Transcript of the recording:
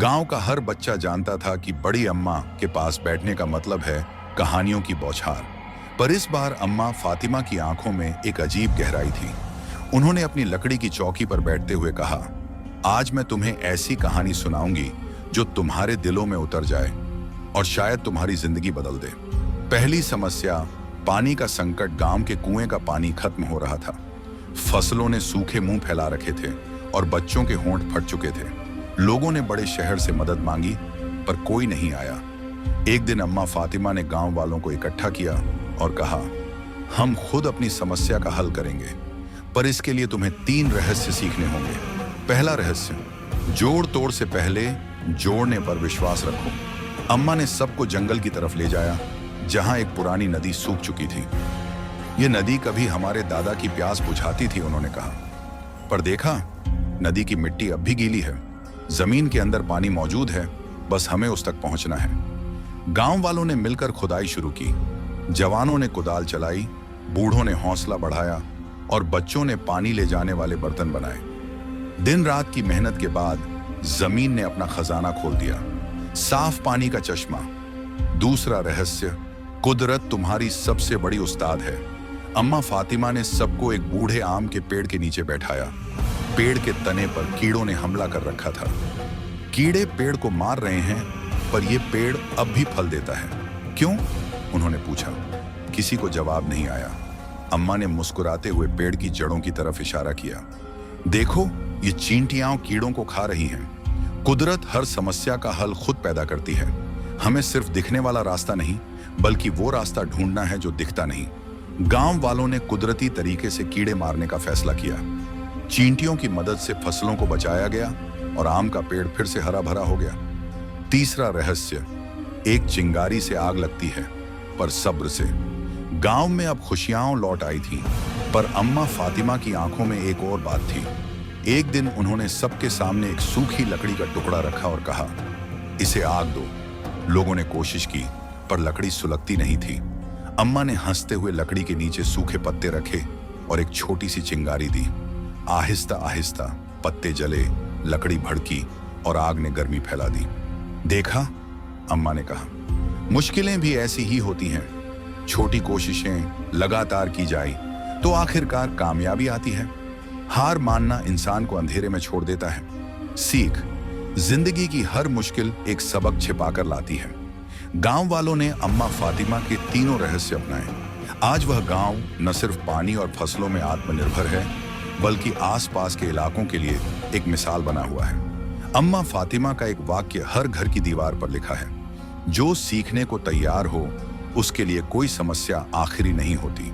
गांव का हर बच्चा जानता था कि बड़ी अम्मा के पास बैठने का मतलब है कहानियों की बौछार। पर इस बार अम्मा फातिमा की आंखों में एक अजीब गहराई थी। उन्होंने अपनी लकड़ी की चौकी पर बैठते हुए कहा, आज मैं तुम्हें ऐसी कहानी सुनाऊंगी जो तुम्हारे दिलों में उतर जाए और शायद तुम्हारी जिंदगी बदल दे। पहली समस्या, पानी का संकट। गांव के कुएं का पानी खत्म हो रहा था। फसलों ने सूखे मुंह फैला रखे थे और बच्चों के होंठ फट चुके थे। लोगों ने बड़े शहर से मदद मांगी पर कोई नहीं आया। एक दिन अम्मा फातिमा ने गांव वालों को इकट्ठा किया और कहा, हम खुद अपनी समस्या का हल करेंगे, पर इसके लिए तुम्हें 3 रहस्य सीखने होंगे। पहला रहस्य, जोड़ तोड़ से पहले जोड़ने पर विश्वास रखो। अम्मा ने सबको जंगल की तरफ ले जाया जहां एक पुरानी नदी सूख चुकी थी। यह नदी कभी हमारे दादा की प्यास बुझाती थी, उन्होंने कहा, पर देखा नदी की मिट्टी अब भी गीली है। जमीन के अंदर पानी मौजूद है, बस हमें उस तक पहुंचना है। गांव वालों ने मिलकर खुदाई शुरू की। जवानों ने कुदाल चलाई, बूढ़ों ने हौसला बढ़ाया और बच्चों ने पानी ले जाने वाले बर्तन बनाए। दिन रात की मेहनत के बाद जमीन ने अपना खजाना खोल दिया, साफ पानी का चश्मा। दूसरा रहस्य, कुदरत तुम्हारी सबसे बड़ी उस्ताद है। अम्मा फातिमा ने सबको एक बूढ़े आम के पेड़ के नीचे बैठाया। पेड़ के तने पर कीड़ों ने हमला कर रखा था। कीड़े पेड़ को मार रहे हैं, पर यह पेड़ अब भी फल देता है। क्यों? उन्होंने पूछा। किसी को जवाब नहीं आया। अम्मा ने मुस्कुराते हुए पेड़ की जड़ों की तरफ इशारा किया। देखो, ये चींटियां कीड़ों को खा रही हैं। कुदरत हर समस्या का हल खुद पैदा करती है। हमें सिर्फ दिखने वाला रास्ता नहीं, बल्कि वो रास्ता ढूंढना है जो दिखता नहीं। गांव वालों ने कुदरती तरीके से कीड़े मारने का फैसला किया। चींटियों की मदद से फसलों को बचाया गया और आम का पेड़ फिर से हरा भरा हो गया। तीसरा रहस्य, एक चिंगारी से आग लगती है, पर सब्र से। गांव में अब खुशियां लौट आई थी, पर अम्मा फातिमा की आंखों में एक और बात थी। एक दिन उन्होंने सबके सामने एक सूखी लकड़ी का टुकड़ा रखा और कहा, इसे आग दो। लोगों ने कोशिश की, पर लकड़ी सुलगती नहीं थी। अम्मा ने हंसते हुए लकड़ी के नीचे सूखे पत्ते रखे और एक छोटी सी चिंगारी दी। आहिस्ता आहिस्ता पत्ते जले, लकड़ी भड़की और आग ने गर्मी फैला दी। देखा, अम्मा ने कहा, मुश्किलें भी ऐसी ही होती हैं। छोटी कोशिशें लगातार की जाए तो आखिरकार कामयाबी आती है। हार मानना इंसान को अंधेरे में छोड़ देता है। सीख, जिंदगी की हर मुश्किल एक सबक छिपाकर लाती है। गांव वालों ने अम्मा फातिमा के तीनों रहस्य अपनाए। आज वह गांव न सिर्फ पानी और फसलों में आत्मनिर्भर है, बल्कि आसपास के इलाकों के लिए एक मिसाल बना हुआ है। अम्मा फातिमा का एक वाक्य हर घर की दीवार पर लिखा है, जो सीखने को तैयार हो उसके लिए कोई समस्या आखिरी नहीं होती।